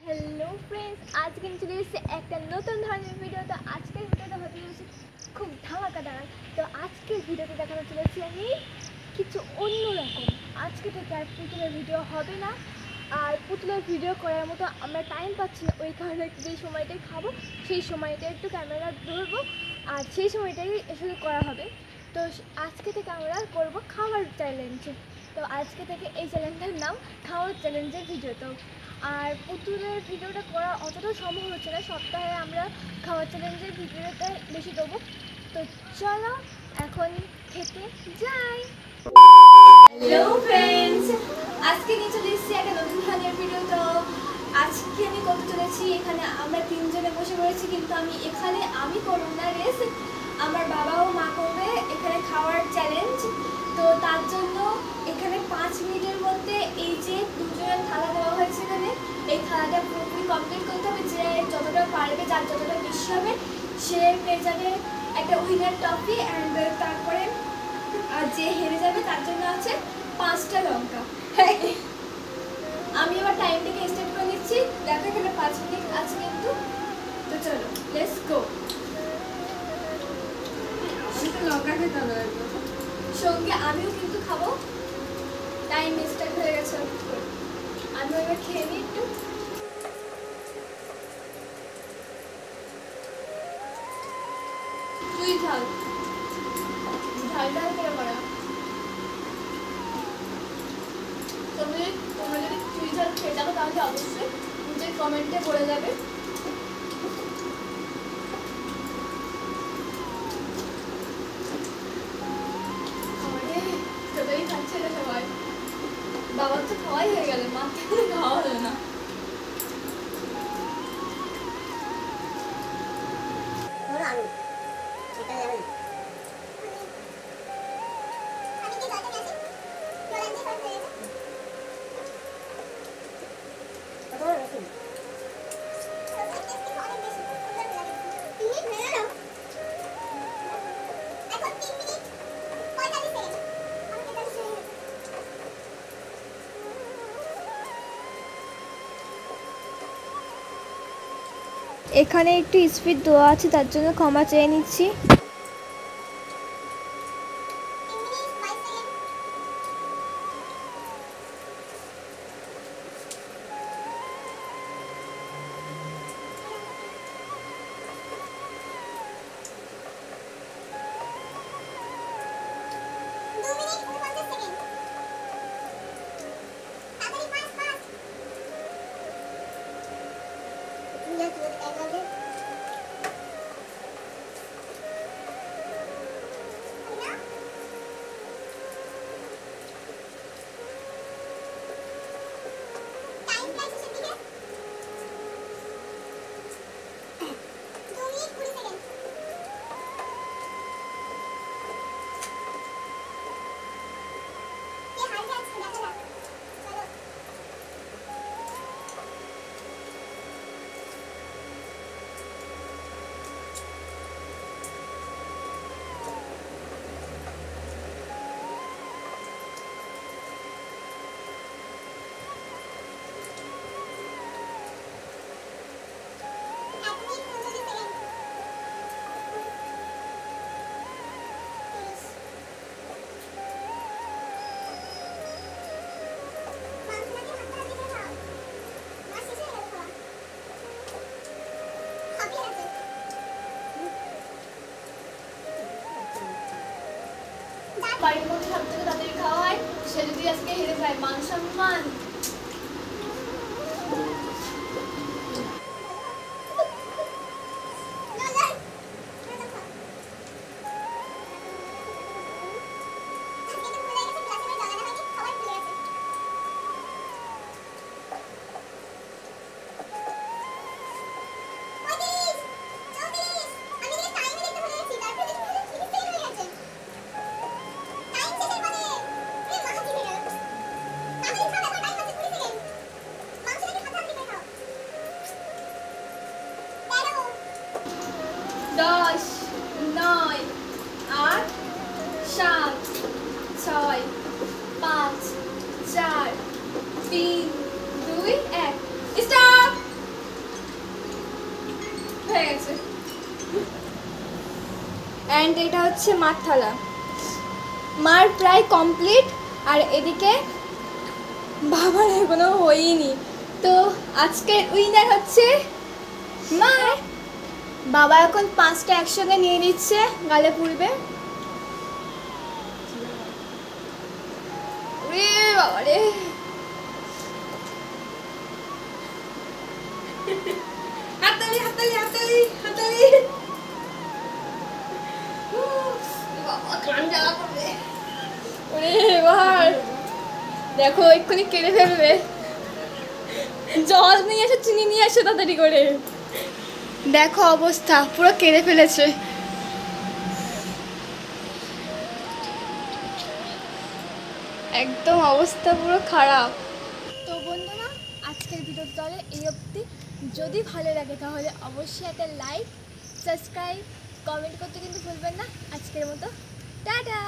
Hello friends, আজকে আমি চলে এসেছি একটা নতুন ধরনের ভিডিও। তো আজকের ভিডিওটা হতে চলেছে খুব ধামাকাদার। তো আজকের ভিডিওতে দেখাতে চলেছি আমি কিছু অন্যরকম। আজকে থেকে আর পুতুলের ভিডিও হবে না, আর পুতুলের ভিডিও করার মতো আমরা টাইম পাচ্ছি না। ওই কারণে যেই সময়টাই খাবো সেই সময়টা একটু ক্যামেরা ধরবো, আর সেই সময়টাই শুধু করা হবে। তো আজকে থেকে আমরা করবো খাওয়ার চ্যালেঞ্জ। তো আজকে থেকে এই চ্যালেঞ্জের নাম খাওয়ার চ্যালেঞ্জের ভিডিও। তো আর পুতুলের ভিডিওটা করা অতটাও সম্ভব হচ্ছে না, সপ্তাহে আমরা খাওয়ার চ্যালেঞ্জের ভিডিওটা বেশি দেবো। তো চলো এখন খেতে যাই। হ্যালো ফ্রেন্ডস, আজকে নিয়ে চলে এসেছি একটা নতুন ধরনের ভিডিও। তো আজকে আমি করতে চলেছি, এখানে আমরা তিনজনে বসে পড়েছি, কিন্তু আমি করব না রেস, আমার বাবা ও মা করবে এখানে খাওয়ার চ্যালেঞ্জ। তো তার জন্য এখানে 5 মিনিটের মধ্যে এই যে দুজনের থালা দেওয়া হয়েছে, এখানে এই থালাটা পুরোপুরি কমপ্লিট করতে হবে। যে যতটা পারবে, যার যতটা বেশি হবে, সে পেয়ে যাবে একটা উইনার ট্রফি। অ্যান্ড তারপরে আর যে হেরে যাবে তার জন্য আছে 5টা লঙ্কা। আমি আবার টাইমটাকে স্টার্ট করে নিচ্ছি। দেখো এখানে 5 মিনিট আছে কিন্তু। তো চলো লেটস গো। লঙ্কা খেতে হবে, সঙ্গে আমিও কিন্তু খাবো। টাইম স্টার্ট হয়ে গেছে, আমি এবার খেয়ে নিই একটু। তুই ঝাল ঝাল ঝাল করে করা। তোমরা যদি চুই ঝাল খেয়ে যাবো তাহলে অবশ্যই নিজের কমেন্টে বলে যাবে। যতই খাচ্ছে না সবাই, বাবার তো খাওয়াই হয়ে গেল, মাকে খাওয়া হলো না। এখানে একটু স্পিড দেওয়া আছে, তার জন্য ক্ষমা চেয়ে নিচ্ছি। বাড়ির মধ্যে সব থেকে তাদের খাওয়া হয়, সে যদি আজকে হেরে যায়, মান সম্মান। অ্যান্ড এটা হচ্ছে মার থালা। মার প্রায় কমপ্লিট, আর এদিকে বাবার এখনো হয়নি। তো আজকের উইনার হচ্ছে মা। বাবা এখন 5টা একসঙ্গে নিয়ে নিচ্ছে, গালে পুড়বে। ওরে বাবা রে, হাততালি হাততালি হাততালি হাততালি। বাবা কান জ্বালা করবে। ওরে এবার দেখো এক্ষুনি কেড়ে ফেলবে। জল নিয়ে আসো, চিনি নিয়ে আসো তাড়াতাড়ি করে। দেখো অবস্থা, পুরো কেড়ে ফেলেছে। একদম অবস্থা পুরো খারাপ। তো বন্ধুরা, আজকের ভিডিওর তাহলে এই অবধি। যদি ভালো লাগে তাহলে অবশ্যই একটা লাইক, সাবস্ক্রাইব, কমেন্ট করতে কিন্তু ভুলবেন না। আজকের মতো টাটা।